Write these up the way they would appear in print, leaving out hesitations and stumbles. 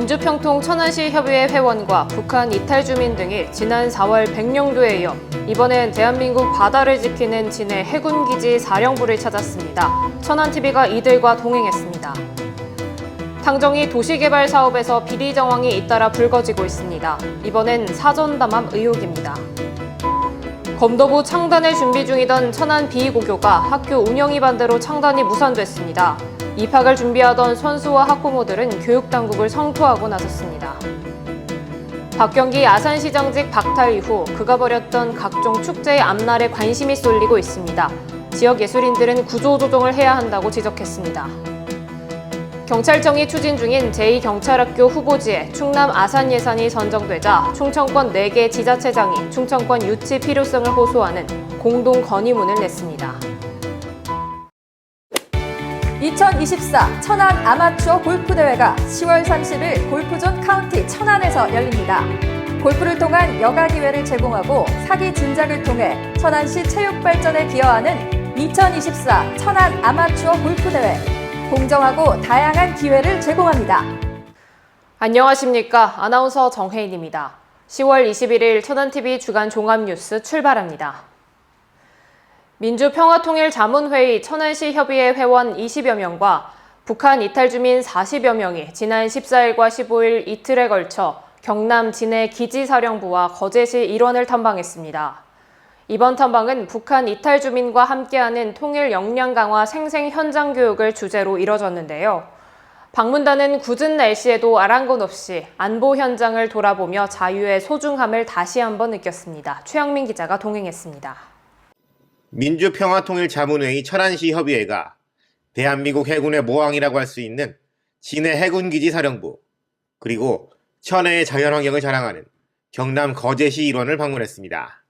민주평통 천안시 협의회 회원과 북한 이탈 주민 등이 지난 4월 백령도에 이어 이번엔 대한민국 바다를 지키는 진해 해군기지 사령부를 찾았습니다. 천안TV가 이들과 동행했습니다. 당정이 도시개발 사업에서 비리 정황이 잇따라 불거지고 있습니다. 이번엔 사전담합 의혹입니다. 검도부 창단을 준비 중이던 천안 비고교가 학교 운영위 반대로 창단이 무산됐습니다. 입학을 준비하던 선수와 학부모들은 교육당국을 성토하고 나섰습니다. 박경기 아산시장직 박탈 이후 그가 벌였던 각종 축제의 앞날에 관심이 쏠리고 있습니다. 지역 예술인들은 구조조정을 해야 한다고 지적했습니다. 경찰청이 추진 중인 제2경찰학교 후보지에 충남 아산 예산이 선정되자 충청권 4개 지자체장이 충청권 유치 필요성을 호소하는 공동 건의문을 냈습니다. 2024 천안 아마추어 골프대회가 10월 30일 골프존 카운티 천안에서 열립니다. 골프를 통한 여가 기회를 제공하고 사기 진작을 통해 천안시 체육 발전에 기여하는 2024 천안 아마추어 골프대회. 공정하고 다양한 기회를 제공합니다. 안녕하십니까. 아나운서 정혜인입니다. 10월 21일 천안TV 주간 종합뉴스 출발합니다. 민주평화통일자문회의 천안시 협의회 회원 20여 명과 북한 이탈 주민 40여 명이 지난 14일과 15일 이틀에 걸쳐 경남 진해 기지사령부와 거제시 일원을 탐방했습니다. 이번 탐방은 북한 이탈 주민과 함께하는 통일 역량 강화 생생 현장 교육을 주제로 이뤄졌는데요. 방문단은 굳은 날씨에도 아랑곳 없이 안보 현장을 돌아보며 자유의 소중함을 다시 한번 느꼈습니다. 최영민 기자가 동행했습니다. 민주평화통일자문회의 천안시 협의회가 대한민국 해군의 모항이라고 할 수 있는 진해 해군기지 사령부, 그리고 천혜의 자연환경을 자랑하는 경남 거제시 일원을 방문했습니다.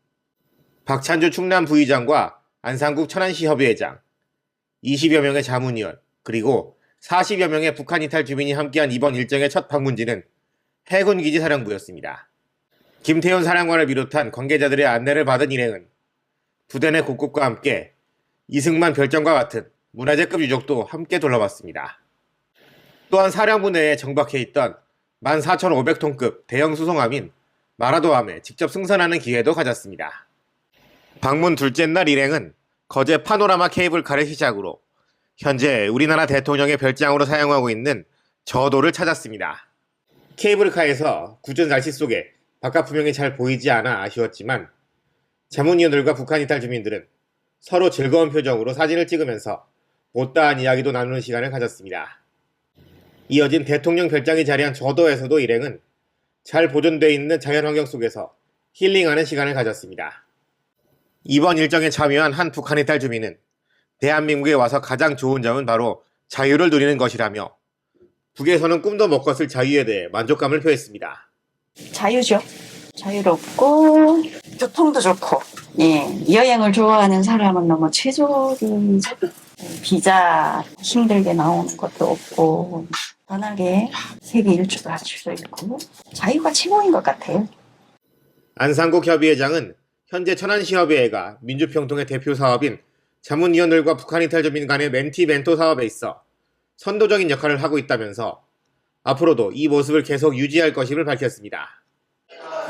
박찬주 충남 부의장과 안상국 천안시 협의회장, 20여 명의 자문위원, 그리고 40여 명의 북한 이탈 주민이 함께한 이번 일정의 첫 방문지는 해군기지 사령부였습니다. 김태훈 사령관을 비롯한 관계자들의 안내를 받은 일행은 부대 내 곳곳과 함께 이승만 별장과 같은 문화재급 유적도 함께 둘러봤습니다. 또한 사령부 내에 정박해 있던 14,500톤급 대형 수송함인 마라도함에 직접 승선하는 기회도 가졌습니다. 방문 둘째 날 일행은 거제 파노라마 케이블카를 시작으로 현재 우리나라 대통령의 별장으로 사용하고 있는 저도를 찾았습니다. 케이블카에서 굳은 날씨 속에 바깥 풍경이 잘 보이지 않아 아쉬웠지만 자문위원들과 북한 이탈 주민들은 서로 즐거운 표정으로 사진을 찍으면서 못다한 이야기도 나누는 시간을 가졌습니다. 이어진 대통령 별장이 자리한 저도에서도 일행은 잘 보존되어 있는 자연환경 속에서 힐링하는 시간을 가졌습니다. 이번 일정에 참여한 한 북한 이탈 주민은 대한민국에 와서 가장 좋은 점은 바로 자유를 누리는 것이라며 북에서는 꿈도 못 꿨을 자유에 대해 만족감을 표했습니다. 자유죠. 자유롭고 교통도 좋고, 여행을 좋아하는 사람은 너무 최적이죠. 비자 힘들게 나오는 것도 없고 편하게 세계 일주도 할 수도 있고 자유가 최고인 것 같아요. 안상국 협의회장은 현재 천안시 협의회가 민주평통의 대표 사업인 자문위원들과 북한 이탈 주민 간의 멘티 멘토 사업에 있어 선도적인 역할을 하고 있다면서 앞으로도 이 모습을 계속 유지할 것임을 밝혔습니다.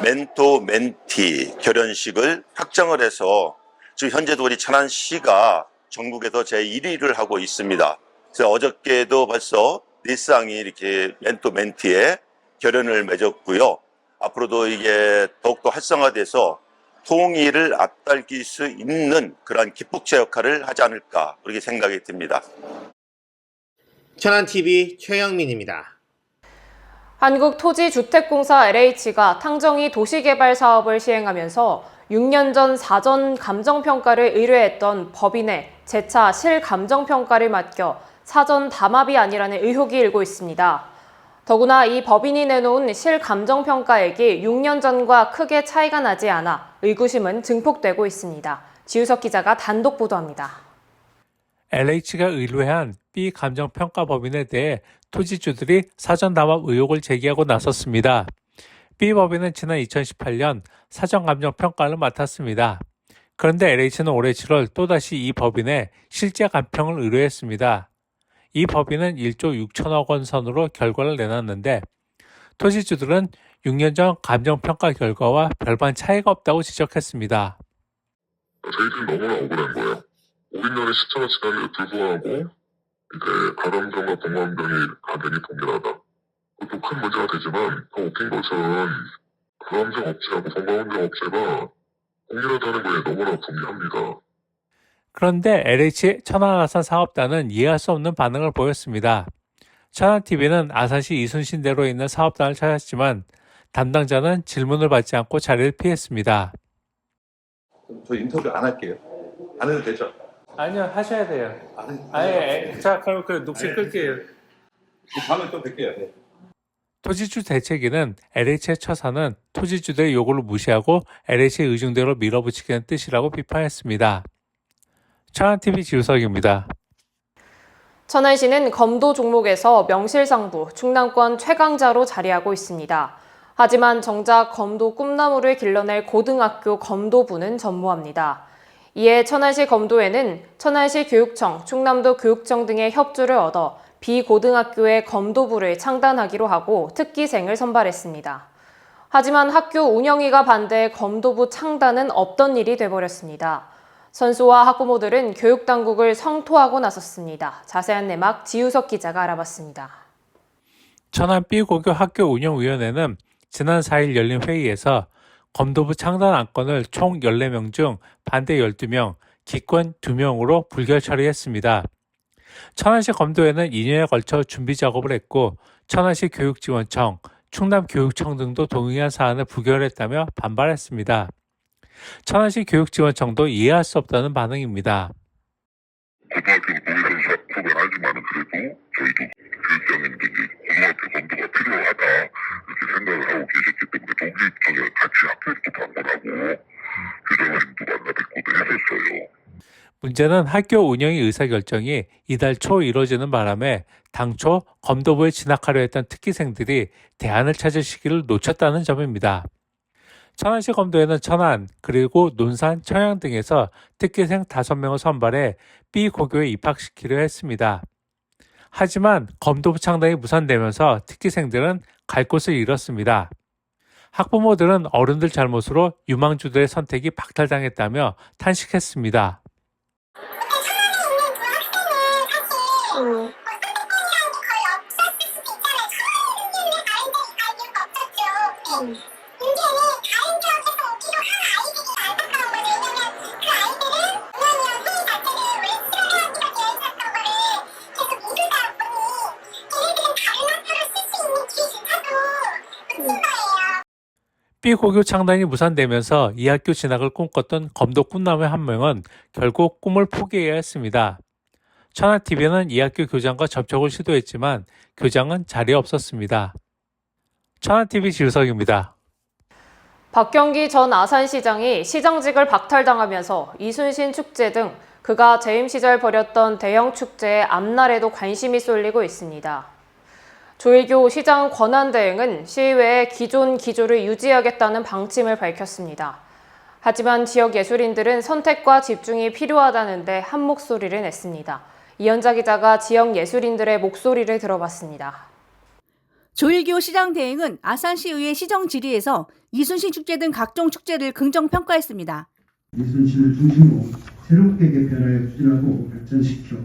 멘토 멘티 결연식을 확정을 해서 지금 현재도 우리 천안시가 전국에서 제1위를 하고 있습니다. 그래서 어저께도 벌써 4쌍이 이렇게 멘토 멘티에 결연을 맺었고요. 앞으로도 이게 더욱더 활성화돼서 통일을 앞당길 수 있는 그러한 기폭제 역할을 하지 않을까 그렇게 생각이 듭니다. 천안TV 최영민입니다. 한국토지주택공사 LH가 탕정이 도시개발 사업을 시행하면서 6년 전 사전 감정평가를 의뢰했던 법인에 재차 실감정평가를 맡겨 사전 담합이 아니라는 의혹이 일고 있습니다. 더구나 이 법인이 내놓은 실감정평가액이 6년 전과 크게 차이가 나지 않아 의구심은 증폭되고 있습니다. 지우석 기자가 단독 보도합니다. LH가 의뢰한 B 감정평가법인에 대해 토지주들이 사전담합 의혹을 제기하고 나섰습니다. B 법인은 지난 2018년 사전감정평가를 맡았습니다. 그런데 LH는 올해 7월 또다시 이 법인에 실제 감평을 의뢰했습니다. 이 법인은 1조 6천억 원 선으로 결과를 내놨는데 토지주들은 6년 전 감정평가 결과와 별반 차이가 없다고 지적했습니다. 저희들은 너무나 억울한 거예요. 500년의 시차가 지남에도 불구하고 이제 가감정과 공감정이 가격이 동일하다. 그것도 큰 문제가 되지만 더 웃긴 것은 가감정 업체하고 공감정 업체가 동일하다는 거에 너무나 분개합니다. 그런데 LH 천안아산 사업단은 이해할 수 없는 반응을 보였습니다. 천안TV는 아산시 이순신대로에 있는 사업단을 찾았지만 담당자는 질문을 받지 않고 자리를 피했습니다. 저 인터뷰 안 할게요. 안 해도 되죠? 아니요, 하셔야 돼요. 자, 그럼 그 녹취 끌게요. 다음에 또 뵐게요. 네. 토지주 대책위는 LH의 처사는 토지주들의 요구를 무시하고 LH의 의중대로 밀어붙이겠다는 뜻이라고 비판했습니다. 천안TV 지우석입니다. 천안시는 검도 종목에서 명실상부 충남권 최강자로 자리하고 있습니다. 하지만 정작 검도 꿈나무를 길러낼 고등학교 검도부는 전무합니다. 이에 천안시 검도에는 천안시 교육청, 충남도 교육청 등의 협조를 얻어 비고등학교의 검도부를 창단하기로 하고 특기생을 선발했습니다. 하지만 학교 운영위가 반대해 검도부 창단은 없던 일이 돼버렸습니다. 선수와 학부모들은 교육당국을 성토하고 나섰습니다. 자세한 내막 지우석 기자가 알아봤습니다. 천안 B고교 학교운영위원회는 지난 4일 열린 회의에서 검도부 창단 안건을 총 14명 중 반대 12명, 기권 2명으로 불결 처리했습니다. 천안시 검도회는 2년에 걸쳐 준비 작업을 했고 천안시 교육지원청, 충남교육청 등도 동의한 사안을 부결했다며 반발했습니다. 천안시 교육지원청도 이해할 수 없다는 반응입니다. 고등학교는 거기서 소변하지만은 그래도 저희도 교육장님도 이제 고등학교 검도가 필요하다 이렇게 생각을 하고 계셨기 때문에 독립청에 같이 학교도 방문하고 교장선생님도 만나 뵙고도 했었어요. 문제는 학교 운영위 의사결정이 이달 초 이뤄지는 바람에 당초 검도부에 진학하려 했던 특기생들이 대안을 찾을 시기를 놓쳤다는 점입니다. 천안시 검도회는 천안, 그리고 논산, 청양 등에서 특기생 5명을 선발해 B고교에 입학시키려 했습니다. 하지만 검도부 창단이 무산되면서 특기생들은 갈 곳을 잃었습니다. 학부모들은 어른들 잘못으로 유망주들의 선택이 박탈당했다며 탄식했습니다. B고교 창단이 무산되면서 이 학교 진학을 꿈꿨던 검도 꿈나무 한 명은 결국 꿈을 포기해야 했습니다. 천안TV는 이 학교 교장과 접촉을 시도했지만 교장은 자리에 없었습니다. 천안TV 지우석입니다. 박경기 전 아산시장이 시장직을 박탈당하면서 이순신 축제 등 그가 재임 시절 벌였던 대형 축제의 앞날에도 관심이 쏠리고 있습니다. 조일교 시장 권한대행은 시의회에 기존 기조를 유지하겠다는 방침을 밝혔습니다. 하지만 지역 예술인들은 선택과 집중이 필요하다는데 한 목소리를 냈습니다. 이현자 기자가 지역 예술인들의 목소리를 들어봤습니다. 조일교 시장 대행은 아산시의회 시정 질의에서 이순신 축제 등 각종 축제를 긍정평가했습니다. 이순신을 중심으로 새롭게 개편하여 추진하고 발전시켜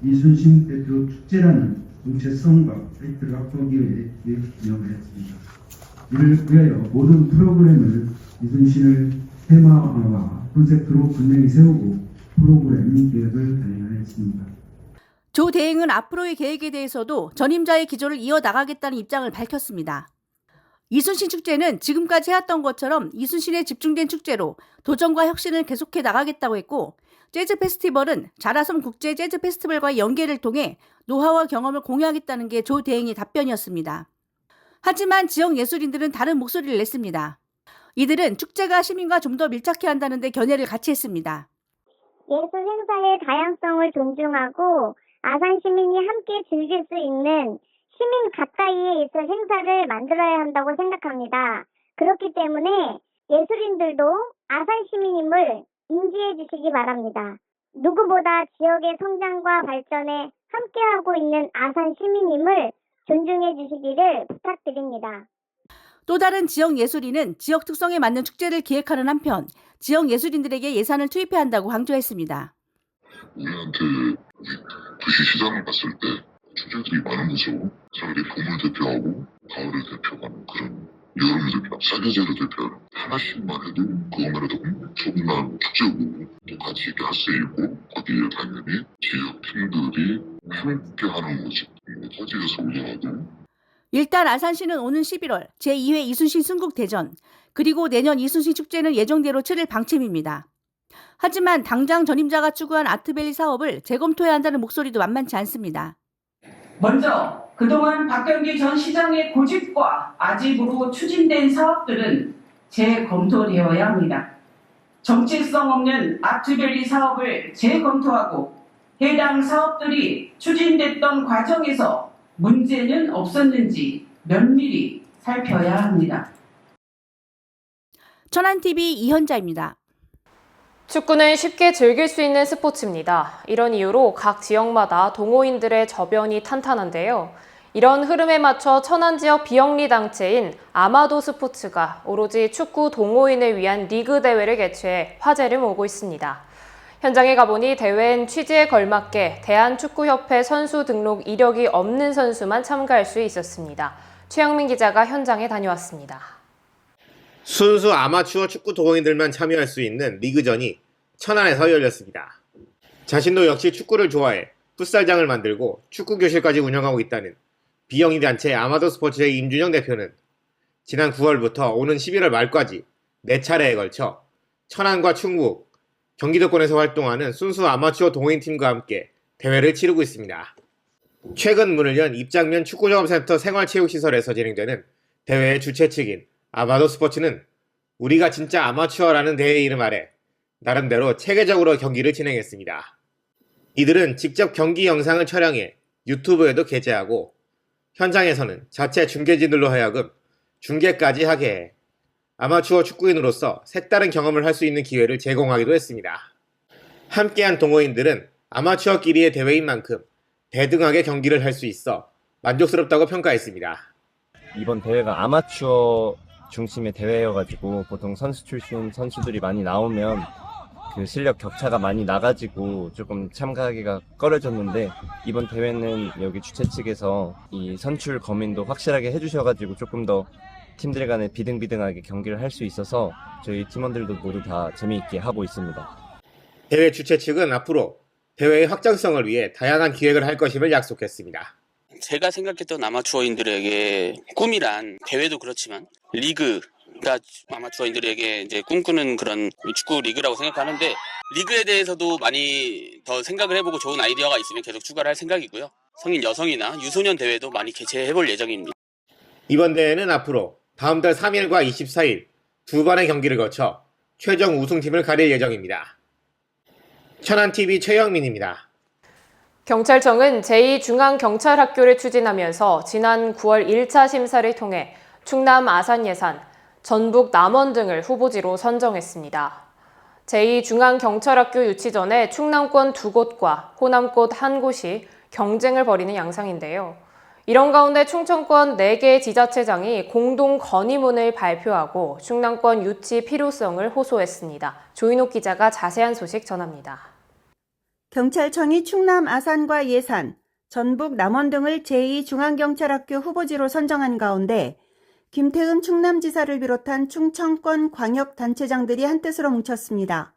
이순신 대표 축제라는 정체성과 타이틀을 확보하기 위해 기획 운영을 했습니다. 이를 위하여 모든 프로그램을 이순신을 테마와 콘셉트로 분명히 세우고 프로그램 기획을 단행하였습니다. 조 대행은 앞으로의 계획에 대해서도 전임자의 기조를 이어나가겠다는 입장을 밝혔습니다. 이순신 축제는 지금까지 해왔던 것처럼 이순신에 집중된 축제로 도전과 혁신을 계속해 나가겠다고 했고, 재즈 페스티벌은 자라섬 국제 재즈 페스티벌과의 연계를 통해 노하우와 경험을 공유하겠다는 게 조 대행의 답변이었습니다. 하지만 지역 예술인들은 다른 목소리를 냈습니다. 이들은 축제가 시민과 좀 더 밀착해야 한다는 데 견해를 같이 했습니다. 예술 행사의 다양성을 존중하고 아산 시민이 함께 즐길 수 있는 시민 가까이에 있을 행사를 만들어야 한다고 생각합니다. 그렇기 때문에 예술인들도 아산 시민임을 인지해 주시기 바랍니다. 누구보다 지역의 성장과 발전에 함께하고 있는 아산 시민임을 존중해 주시기를 부탁드립니다. 또 다른 지역 예술인은 지역 특성에 맞는 축제를 기획하는 한편 지역 예술인들에게 예산을 투입해야 한다고 강조했습니다. 우리한테 도시 시장을 봤을 때 축제들이 많으면서 차라리 봄을 대표하고 가을을 대표하는 그런 여름을 대표하는 사계절을 대표하는 하나씩만 해도 그것만해도 엄청난 축제고 또 같이 이렇게 할 수 있고 거기에 당연히 지역 팀들이 함께하는 모습 타지에서 운영하고 일단 아산시는 오는 11월 제2회 이순신 순국대전 그리고 내년 이순신 축제는 예정대로 치를 방침입니다. 하지만 당장 전임자가 추구한 아트밸리 사업을 재검토해야 한다는 목소리도 만만치 않습니다. 먼저 그동안 박경기 전 시장의 고집과 아집으로 추진된 사업들은 재검토되어야 합니다. 정체성 없는 아트밸리 사업을 재검토하고 해당 사업들이 추진됐던 과정에서 문제는 없었는지 면밀히 살펴야 합니다. 천안TV 이현자입니다. 축구는 쉽게 즐길 수 있는 스포츠입니다. 이런 이유로 각 지역마다 동호인들의 저변이 탄탄한데요. 이런 흐름에 맞춰 천안 지역 비영리 단체인 아마도 스포츠가 오로지 축구 동호인을 위한 리그 대회를 개최해 화제를 모으고 있습니다. 현장에 가보니 대회엔 취지에 걸맞게 대한축구협회 선수 등록 이력이 없는 선수만 참가할 수 있었습니다. 최영민 기자가 현장에 다녀왔습니다. 순수 아마추어 축구 동호인들만 참여할 수 있는 리그전이 천안에서 열렸습니다. 자신도 역시 축구를 좋아해 풋살장을 만들고 축구 교실까지 운영하고 있다는 비영리 단체 아마도 스포츠의 임준영 대표는 지난 9월부터 오는 11월 말까지 4차례에 걸쳐 천안과 충북, 경기도권에서 활동하는 순수 아마추어 동호인팀과 함께 대회를 치르고 있습니다. 최근 문을 연 입장면 축구종합센터 생활체육시설에서 진행되는 대회의 주최 측인 아마도 스포츠는 우리가 진짜 아마추어라는 대회 이름 아래 나름대로 체계적으로 경기를 진행했습니다. 이들은 직접 경기 영상을 촬영해 유튜브에도 게재하고 현장에서는 자체 중계진들로 하여금 중계까지 하게 해 아마추어 축구인으로서 색다른 경험을 할 수 있는 기회를 제공하기도 했습니다. 함께한 동호인들은 아마추어끼리의 대회인 만큼 대등하게 경기를 할 수 있어 만족스럽다고 평가했습니다. 이번 대회가 아마추어 중심의 대회여가지고 보통 선수 출신 선수들이 많이 나오면 그 실력 격차가 많이 나가지고 조금 참가하기가 꺼려졌는데 이번 대회는 여기 주최 측에서 이 선출 검인도 확실하게 해주셔가지고 조금 더 팀들 간에 비등비등하게 경기를 할 수 있어서 저희 팀원들도 모두 다 재미있게 하고 있습니다. 대회 주최 측은 앞으로 대회의 확장성을 위해 다양한 기획을 할 것임을 약속했습니다. 제가 생각했던 아마추어인들에게 꿈이란 대회도 그렇지만 리그가 아마추어인들에게 이제 꿈꾸는 그런 축구 리그라고 생각하는데 리그에 대해서도 많이 더 생각을 해보고 좋은 아이디어가 있으면 계속 추가를 할 생각이고요. 성인 여성이나 유소년 대회도 많이 개최해볼 예정입니다. 이번 대회는 앞으로 다음 달 3일과 24일 두 번의 경기를 거쳐 최종 우승팀을 가릴 예정입니다. 천안TV 최영민입니다. 경찰청은 제2중앙경찰학교를 추진하면서 지난 9월 1차 심사를 통해 충남 아산 예산, 전북 남원 등을 후보지로 선정했습니다. 제2중앙경찰학교 유치 전에 충남권 2곳과 호남권 1곳이 경쟁을 벌이는 양상인데요. 이런 가운데 충청권 4개 지자체장이 공동 건의문을 발표하고 충남권 유치 필요성을 호소했습니다. 조인옥 기자가 자세한 소식 전합니다. 경찰청이 충남 아산과 예산, 전북 남원 등을 제2중앙경찰학교 후보지로 선정한 가운데 김태흠 충남지사를 비롯한 충청권 광역단체장들이 한뜻으로 뭉쳤습니다.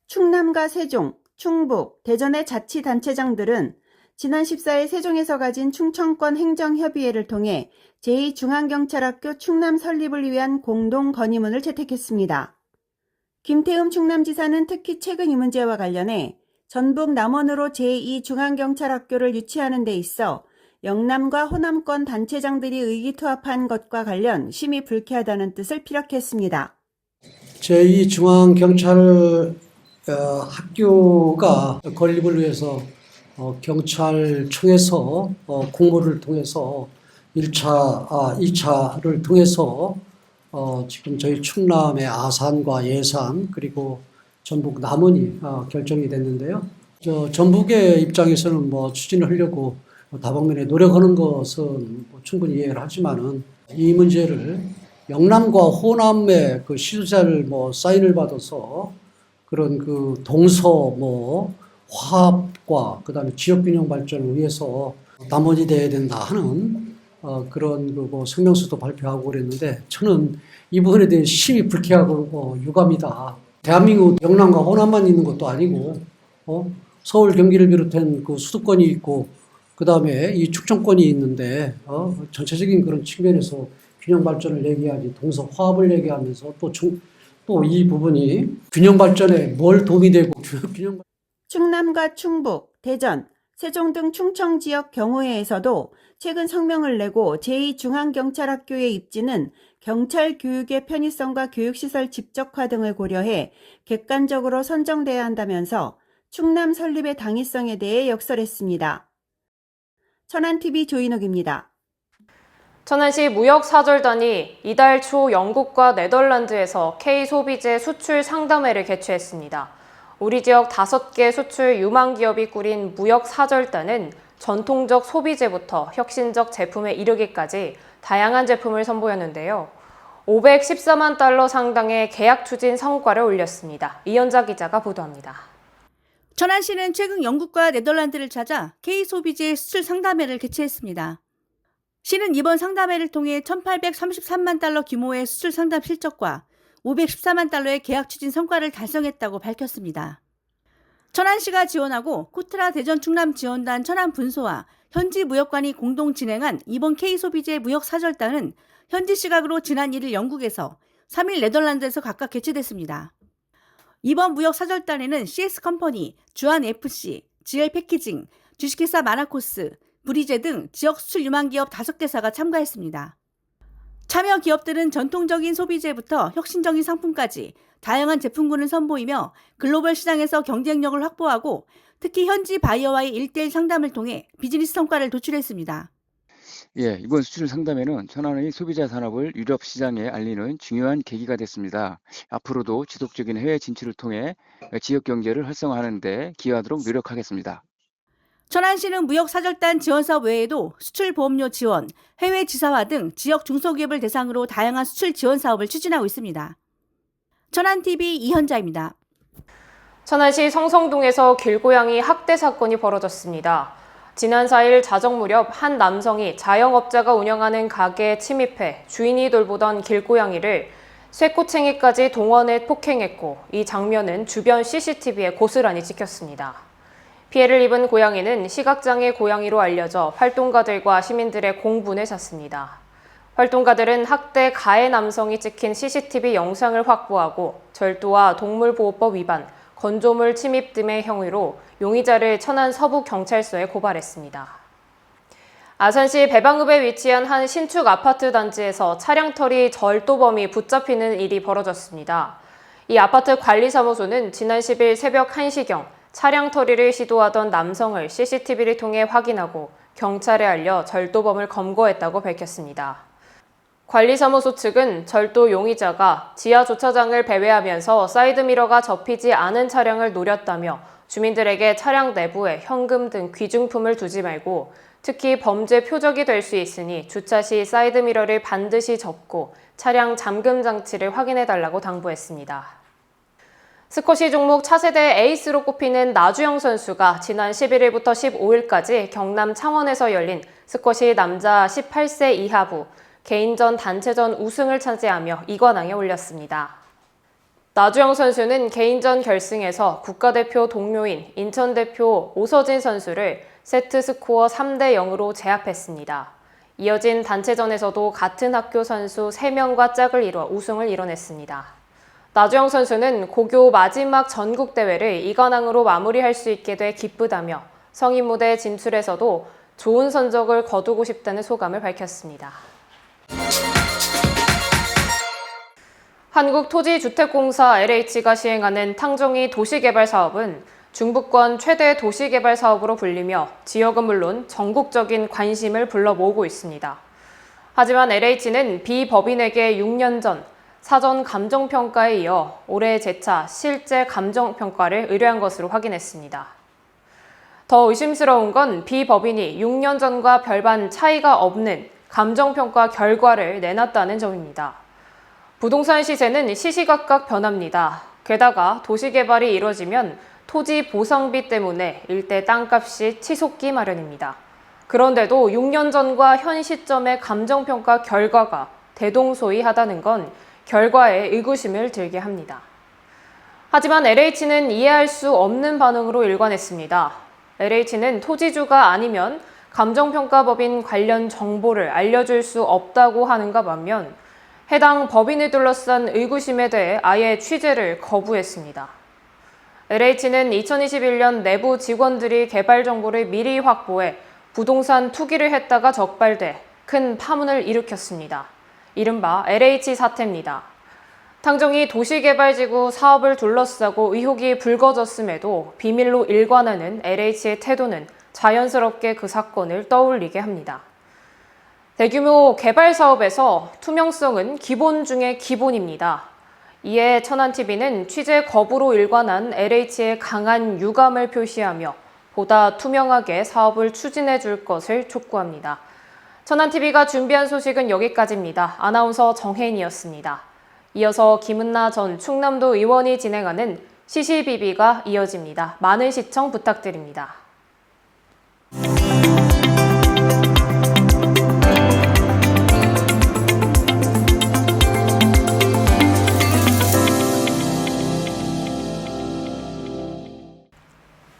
충남과 세종, 충북, 대전의 자치단체장들은 지난 14일 세종에서 가진 충청권 행정협의회를 통해 제2중앙경찰학교 충남 설립을 위한 공동 건의문을 채택했습니다. 김태흠 충남지사는 특히 최근 이 문제와 관련해 전북 남원으로 제2중앙경찰학교를 유치하는 데 있어 영남과 호남권 단체장들이 의기투합한 것과 관련 심히 불쾌하다는 뜻을 피력했습니다. 제2중앙경찰 학교가 건립을 위해서 경찰청에서 공모를 통해서 2차를 통해서 지금 저희 충남의 아산과 예산 그리고 전북 남원이 결정이 됐는데요. 전북의 입장에서는 추진을 하려고 다방면에 노력하는 것은 충분히 이해를 하지만은 이 문제를 영남과 호남의 그 지도자를 사인을 받아서 그런 그 동서 화합과 그다음에 지역 균형 발전을 위해서 담원이 돼야 된다 하는 그런 그 성명서도 발표하고 그랬는데 저는 이 부분에 대해 심히 불쾌하고 유감이다. 대한민국 영남과 호남만 있는 것도 아니고 서울 경기를 비롯한 그 수도권이 있고 그다음에 이 충청권이 있는데 전체적인 그런 측면에서 균형 발전을 얘기하지 동서 화합을 얘기하면서 또 이 부분이 균형 발전에 뭘 도움이 되고 충남과 충북, 대전, 세종 등 충청 지역 경우회에서도 최근 성명을 내고 제2중앙경찰학교의 입지는 경찰 교육의 편의성과 교육시설 집적화 등을 고려해 객관적으로 선정돼야 한다면서 충남 설립의 당위성에 대해 역설했습니다. 천안TV 조인옥입니다. 천안시 무역사절단이 이달 초 영국과 네덜란드에서 K소비재 수출 상담회를 개최했습니다. 우리 지역 5개 수출 유망 기업이 꾸린 무역사절단은 전통적 소비재부터 혁신적 제품에 이르기까지 다양한 제품을 선보였는데요. 514만 달러 상당의 계약 추진 성과를 올렸습니다. 이현자 기자가 보도합니다. 천안시는 최근 영국과 네덜란드를 찾아 K소비재 수출 상담회를 개최했습니다. 시는 이번 상담회를 통해 1,833만 달러 규모의 수출 상담 실적과 514만 달러의 계약 추진 성과를 달성했다고 밝혔습니다. 천안시가 지원하고 코트라 대전 충남 지원단 천안 분소와 현지 무역관이 공동 진행한 이번 K소비재 무역사절단은 현지 시각으로 지난 1일 영국에서 3일 네덜란드에서 각각 개최됐습니다. 이번 무역사절단에는 CS컴퍼니, 주한FC, GL패키징, 주식회사 마나코스, 브리제 등 지역 수출 유망기업 5개사가 참가했습니다. 참여 기업들은 전통적인 소비재부터 혁신적인 상품까지 다양한 제품군을 선보이며 글로벌 시장에서 경쟁력을 확보하고 특히 현지 바이어와의 1:1 상담을 통해 비즈니스 성과를 도출했습니다. 이번 수출 상담회는 천안의 소비자 산업을 유럽 시장에 알리는 중요한 계기가 됐습니다. 앞으로도 지속적인 해외 진출을 통해 지역 경제를 활성화하는 데 기여하도록 노력하겠습니다. 천안시는 무역사절단 지원사업 외에도 수출보험료 지원, 해외 지사화 등 지역 중소기업을 대상으로 다양한 수출 지원 사업을 추진하고 있습니다. 천안TV 이현자입니다. 천안시 성성동에서 길고양이 학대 사건이 벌어졌습니다. 지난 4일 자정 무렵 한 남성이 자영업자가 운영하는 가게에 침입해 주인이 돌보던 길고양이를 쇠꼬챙이까지 동원해 폭행했고 이 장면은 주변 CCTV에 고스란히 찍혔습니다. 피해를 입은 고양이는 시각장애 고양이로 알려져 활동가들과 시민들의 공분을 샀습니다. 활동가들은 학대 가해 남성이 찍힌 CCTV 영상을 확보하고 절도와 동물보호법 위반, 건조물 침입 등의 혐의로 용의자를 천안 서부경찰서에 고발했습니다. 아산시 배방읍에 위치한 한 신축 아파트 단지에서 차량털이 절도범이 붙잡히는 일이 벌어졌습니다. 이 아파트 관리사무소는 지난 10일 새벽 1시경 차량 털이를 시도하던 남성을 CCTV를 통해 확인하고 경찰에 알려 절도범을 검거했다고 밝혔습니다. 관리사무소 측은 절도 용의자가 지하 주차장을 배회하면서 사이드미러가 접히지 않은 차량을 노렸다며 주민들에게 차량 내부에 현금 등 귀중품을 두지 말고 특히 범죄 표적이 될 수 있으니 주차 시 사이드미러를 반드시 접고 차량 잠금 장치를 확인해달라고 당부했습니다. 스쿼시 종목 차세대 에이스로 꼽히는 나주영 선수가 지난 11일부터 15일까지 경남 창원에서 열린 스쿼시 남자 18세 이하부 개인전 단체전 우승을 차지하며 2관왕에 올렸습니다. 나주영 선수는 개인전 결승에서 국가대표 동료인 인천대표 오서진 선수를 세트 스코어 3대 0으로 제압했습니다. 이어진 단체전에서도 같은 학교 선수 3명과 짝을 이뤄 우승을 이뤄냈습니다. 나주영 선수는 고교 마지막 전국대회를 2관왕으로 마무리할 수 있게 돼 기쁘다며 성인 무대 진출에서도 좋은 성적을 거두고 싶다는 소감을 밝혔습니다. 한국토지주택공사 LH가 시행하는 탕정리 도시개발 사업은 중부권 최대 도시개발 사업으로 불리며 지역은 물론 전국적인 관심을 불러 모으고 있습니다. 하지만 LH는 비법인에게 6년 전 사전 감정평가에 이어 올해 재차 실제 감정평가를 의뢰한 것으로 확인했습니다. 더 의심스러운 건 비법인이 6년 전과 별반 차이가 없는 감정평가 결과를 내놨다는 점입니다. 부동산 시세는 시시각각 변합니다. 게다가 도시개발이 이뤄지면 토지 보상비 때문에 일대 땅값이 치솟기 마련입니다. 그런데도 6년 전과 현 시점의 감정평가 결과가 대동소이하다는 건 결과에 의구심을 들게 합니다. 하지만 LH는 이해할 수 없는 반응으로 일관했습니다. LH는 토지주가 아니면 감정평가법인 관련 정보를 알려줄 수 없다고 하는가 반면 해당 법인을 둘러싼 의구심에 대해 아예 취재를 거부했습니다. LH는 2021년 내부 직원들이 개발 정보를 미리 확보해 부동산 투기를 했다가 적발돼 큰 파문을 일으켰습니다. 이른바 LH 사태입니다. 당정이 도시개발지구 사업을 둘러싸고 의혹이 불거졌음에도 비밀로 일관하는 LH의 태도는 자연스럽게 그 사건을 떠올리게 합니다. 대규모 개발 사업에서 투명성은 기본 중의 기본입니다. 이에 천안TV는 취재 거부로 일관한 LH의 강한 유감을 표시하며 보다 투명하게 사업을 추진해 줄 것을 촉구합니다. 천안TV가 준비한 소식은 여기까지입니다. 아나운서 정혜인이었습니다. 이어서 김은나 전 충남도 의원이 진행하는 시시비비가 이어집니다. 많은 시청 부탁드립니다.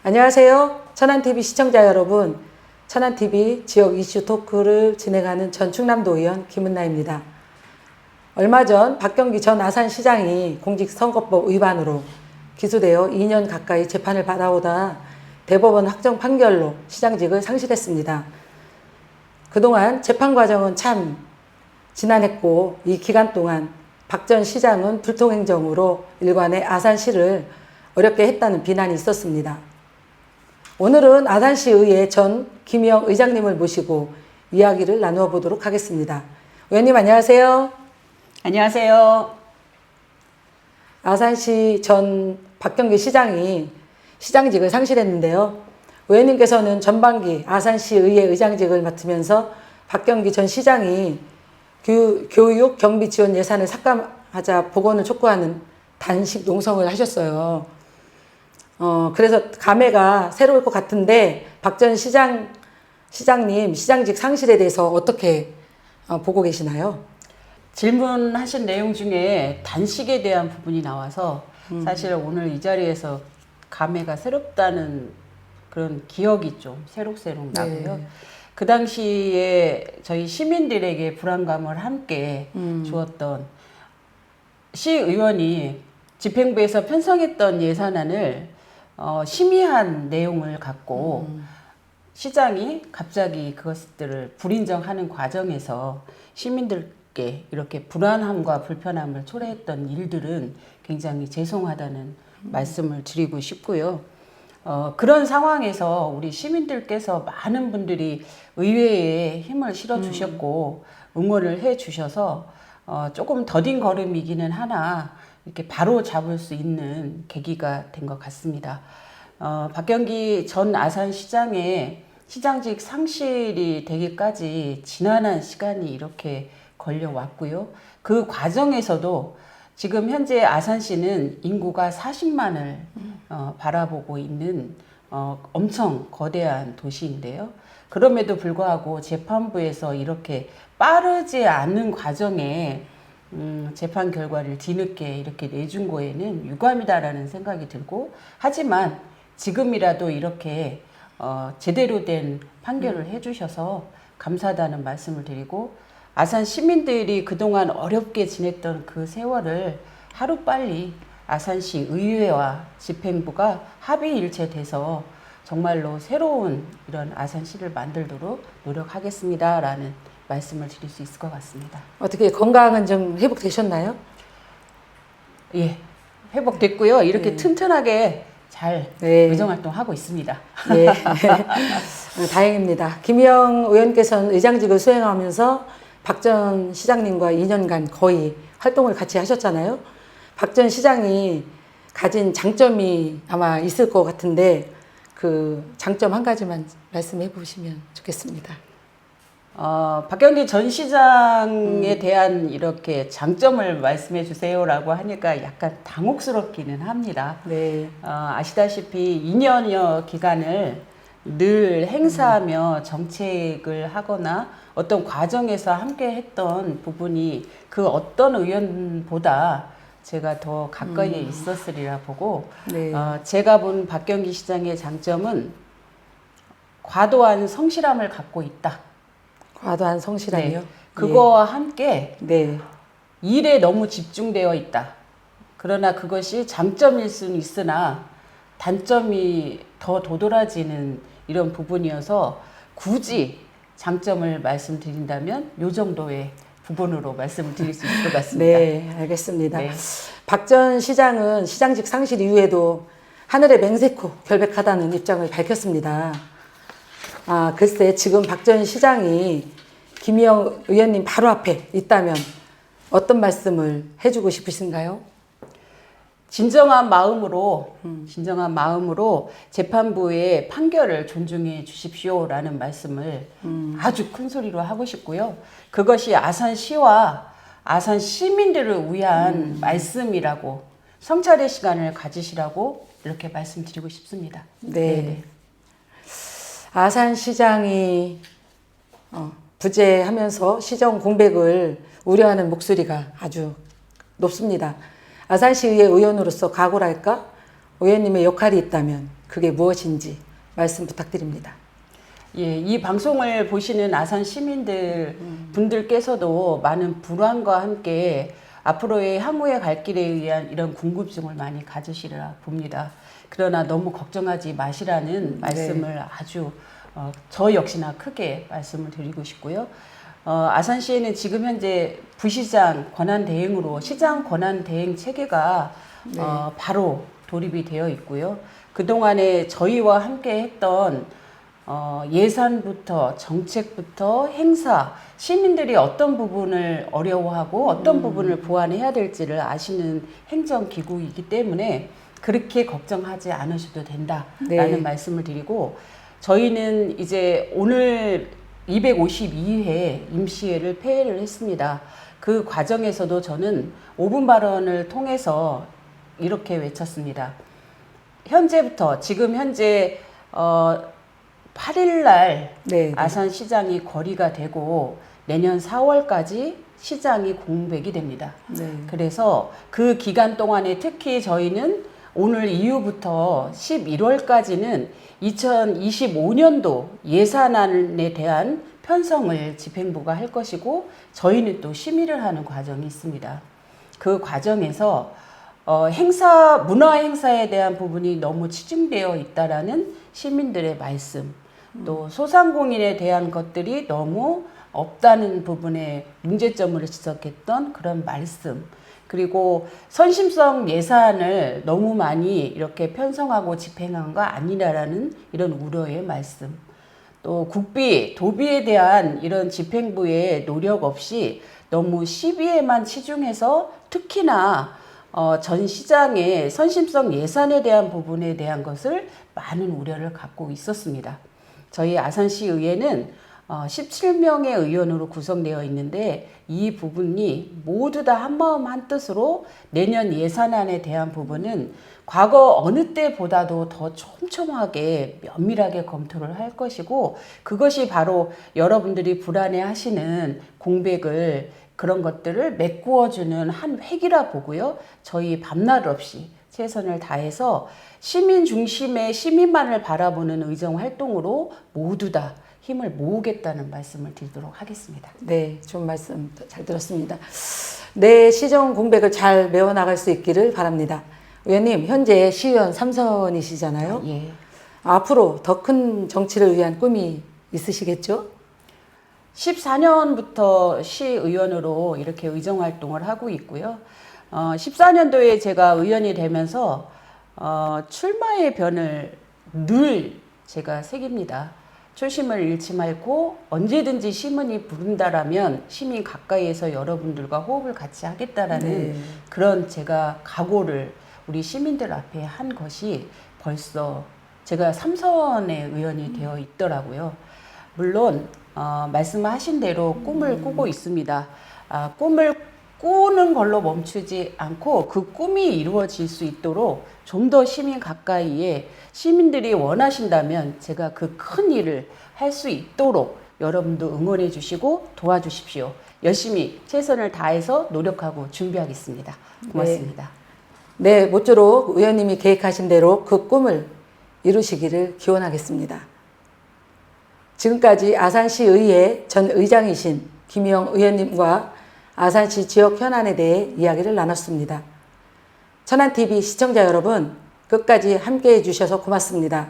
안녕하세요. 천안TV 시청자 여러분. 천안TV 지역 이슈 토크를 진행하는 전 충남도 의원 김은나입니다. 얼마 전 박경기 전 아산시장이 공직선거법 위반으로 기소되어 2년 가까이 재판을 받아오다 대법원 확정 판결로 시장직을 상실했습니다. 그동안 재판 과정은 참 지난했고 이 기간 동안 박 전 시장은 불통행정으로 일관의 아산시를 어렵게 했다는 비난이 있었습니다. 오늘은 아산시의회 전 김영 의장님을 모시고 이야기를 나누어 보도록 하겠습니다. 의원님 안녕하세요. 안녕하세요. 아산시 전 박경기 시장이 시장직을 상실했는데요. 의원님께서는 전반기 아산시 의회 의장직을 맡으면서 박경기 전 시장이 교육 경비 지원 예산을 삭감하자 복원을 촉구하는 단식 농성을 하셨어요. 그래서 감회가 새로울 것 같은데 박 전 시장님 시장직 상실에 대해서 어떻게 보고 계시나요? 질문하신 내용 중에 단식에 대한 부분이 나와서 사실 오늘 이 자리에서 감회가 새롭다는 그런 기억이 좀 새록새록 나고요. 네. 그 당시에 저희 시민들에게 불안감을 함께 주었던 시의원이 집행부에서 편성했던 예산안을 심의한 내용을 갖고 시장이 갑자기 그것들을 불인정하는 과정에서 시민들께 이렇게 불안함과 불편함을 초래했던 일들은 굉장히 죄송하다는 말씀을 드리고 싶고요. 그런 상황에서 우리 시민들께서 많은 분들이 의회에 힘을 실어 주셨고 응원을 해 주셔서 조금 더딘 걸음이기는 하나 이렇게 바로 잡을 수 있는 계기가 된 것 같습니다. 박경기 전 아산시장의 시장직 상실이 되기까지 지난한 시간이 이렇게 걸려왔고요. 그 과정에서도 지금 현재 아산시는 인구가 40만을 바라보고 있는 엄청 거대한 도시인데요. 그럼에도 불구하고 재판부에서 이렇게 빠르지 않은 과정에 재판 결과를 뒤늦게 이렇게 내준 거에는 유감이다라는 생각이 들고, 하지만 지금이라도 이렇게 제대로 된 판결을 해주셔서 감사하다는 말씀을 드리고, 아산 시민들이 그동안 어렵게 지냈던 그 세월을 하루빨리 아산시 의회와 집행부가 합의일체돼서 정말로 새로운 이런 아산시를 만들도록 노력하겠습니다라는 말씀을 드릴 수 있을 것 같습니다. 어떻게 건강은 좀 회복되셨나요? 예, 회복됐고요. 이렇게 튼튼하게 잘 의정활동하고 있습니다. 네. 다행입니다. 김영 의원께서는 의장직을 수행하면서 박 전 시장님과 2년간 거의 활동을 같이 하셨잖아요. 박 전 시장이 가진 장점이 아마 있을 것 같은데 그 장점 한 가지만 말씀해 보시면 좋겠습니다. 박경기 전 시장에 대한 이렇게 장점을 말씀해 주세요라고 하니까 약간 당혹스럽기는 합니다. 네. 아시다시피 2년여 기간을 늘 행사하며 정책을 하거나 어떤 과정에서 함께 했던 부분이 그 어떤 의원보다 제가 더 가까이에 있었으리라 보고 네. 제가 본 박경기 시장의 장점은 과도한 성실함을 갖고 있다. 과도한 성실함이요? 네. 그거와 함께 네. 일에 너무 집중되어 있다. 그러나 그것이 장점일 수는 있으나 단점이 더 도드라지는 이런 부분이어서 굳이 장점을 말씀드린다면 이 정도의 부분으로 말씀을 드릴 수 있을 것 같습니다. 네, 알겠습니다. 네. 박 전 시장은 시장직 상실 이후에도 하늘에 맹세코 결백하다는 입장을 밝혔습니다. 글쎄 지금 박 전 시장이 김희영 의원님 바로 앞에 있다면 어떤 말씀을 해주고 싶으신가요? 진정한 마음으로 재판부의 판결을 존중해 주십시오라는 말씀을 아주 큰 소리로 하고 싶고요. 그것이 아산시와 아산 시민들을 위한 말씀이라고 성찰의 시간을 가지시라고 이렇게 말씀드리고 싶습니다. 네. 아산시장이 부재하면서 시정 공백을 우려하는 목소리가 아주 높습니다. 아산시의회 의원으로서 각오랄까? 의원님의 역할이 있다면 그게 무엇인지 말씀 부탁드립니다. 예, 이 방송을 보시는 아산 시민들 분들께서도 많은 불안과 함께 앞으로의 향후의 갈 길에 의한 이런 궁금증을 많이 가지시리라 봅니다. 그러나 너무 걱정하지 마시라는 말씀을 아주 저 역시나 크게 말씀을 드리고 싶고요. 아산시에는 지금 현재 부시장 권한대행으로 시장 권한대행 체계가 바로 돌입이 되어 있고요. 그동안에 저희와 함께 했던 예산부터 정책부터 행사, 시민들이 어떤 부분을 어려워하고 어떤 부분을 보완해야 될지를 아시는 행정기구이기 때문에 그렇게 걱정하지 않으셔도 된다라는 말씀을 드리고 저희는 이제 오늘 252회 임시회를 폐회를 했습니다. 그 과정에서도 저는 5분 발언을 통해서 이렇게 외쳤습니다. 현재부터 지금 현재 8일날 아산시장이 거리가 되고 내년 4월까지 시장이 공백이 됩니다. 그래서 그 기간 동안에 특히 저희는 오늘 이후부터 11월까지는 2025년도 예산안에 대한 편성을 집행부가 할 것이고 저희는 또 심의를 하는 과정이 있습니다. 그 과정에서 문화 행사에 대한 부분이 너무 치중되어 있다라는 시민들의 말씀, 또 소상공인에 대한 것들이 너무 없다는 부분에 문제점을 지적했던 그런 말씀, 그리고 선심성 예산을 너무 많이 이렇게 편성하고 집행한 거 아니라라는 이런 우려의 말씀, 또 국비, 도비에 대한 이런 집행부의 노력 없이 너무 시비에만 치중해서 특히나 전 시장의 선심성 예산에 대한 부분에 대한 것을 많은 우려를 갖고 있었습니다. 저희 아산시 의회는 17명의 의원으로 구성되어 있는데 이 부분이 모두 다 한마음 한뜻으로 내년 예산안에 대한 부분은 과거 어느 때보다도 더 촘촘하게 면밀하게 검토를 할 것이고 그것이 바로 여러분들이 불안해하시는 공백을 그런 것들을 메꾸어주는 한 획이라 보고요. 저희 밤낮 없이 최선을 다해서 시민 중심의 시민만을 바라보는 의정활동으로 모두 다 힘을 모으겠다는 말씀을 드리도록 하겠습니다. 네, 좋은 말씀 잘 들었습니다. 내 시정 공백을 잘 메워나갈 수 있기를 바랍니다. 의원님, 현재 시의원 3선이시잖아요. 예. 앞으로 더 큰 정치를 위한 꿈이 있으시겠죠? 14년부터 시의원으로 이렇게 의정활동을 하고 있고요. 14년도에 제가 의원이 되면서 출마의 변을 늘 제가 새깁니다. 초심을 잃지 말고 언제든지 시민이 부른다라면 시민 가까이에서 여러분들과 호흡을 같이 하겠다라는 그런 제가 각오를 우리 시민들 앞에 한 것이 벌써 제가 3선의 의원이 되어 있더라고요. 물론 말씀하신 대로 꿈을 꾸고 있습니다. 꿈을 꾸는 걸로 멈추지 않고 그 꿈이 이루어질 수 있도록 좀 더 시민 가까이에 시민들이 원하신다면 제가 그 큰 일을 할 수 있도록 여러분도 응원해 주시고 도와주십시오. 열심히 최선을 다해서 노력하고 준비하겠습니다. 고맙습니다. 네, 모쪼록 의원님이 계획하신 대로 그 꿈을 이루시기를 기원하겠습니다. 지금까지 아산시의회 전 의장이신 김희영 의원님과 아산시 지역 현안에 대해 이야기를 나눴습니다. 천안TV 시청자 여러분, 끝까지 함께 해주셔서 고맙습니다.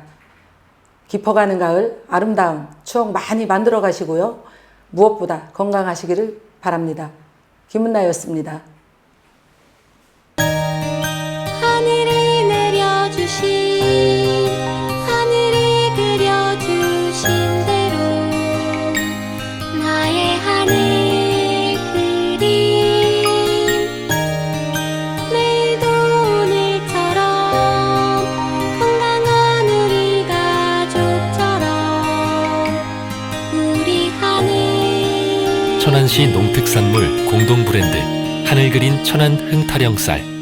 깊어가는 가을 아름다운 추억 많이 만들어 가시고요. 무엇보다 건강하시기를 바랍니다. 김은나였습니다. 하늘이 내려주신 하늘이 그려주신 대로 나의 하늘 그림 내일도 오늘처럼 건강한 우리 가족처럼 우리 하늘 천안시 농특산물 공동 브랜드 하늘그린 천안 흥타령쌀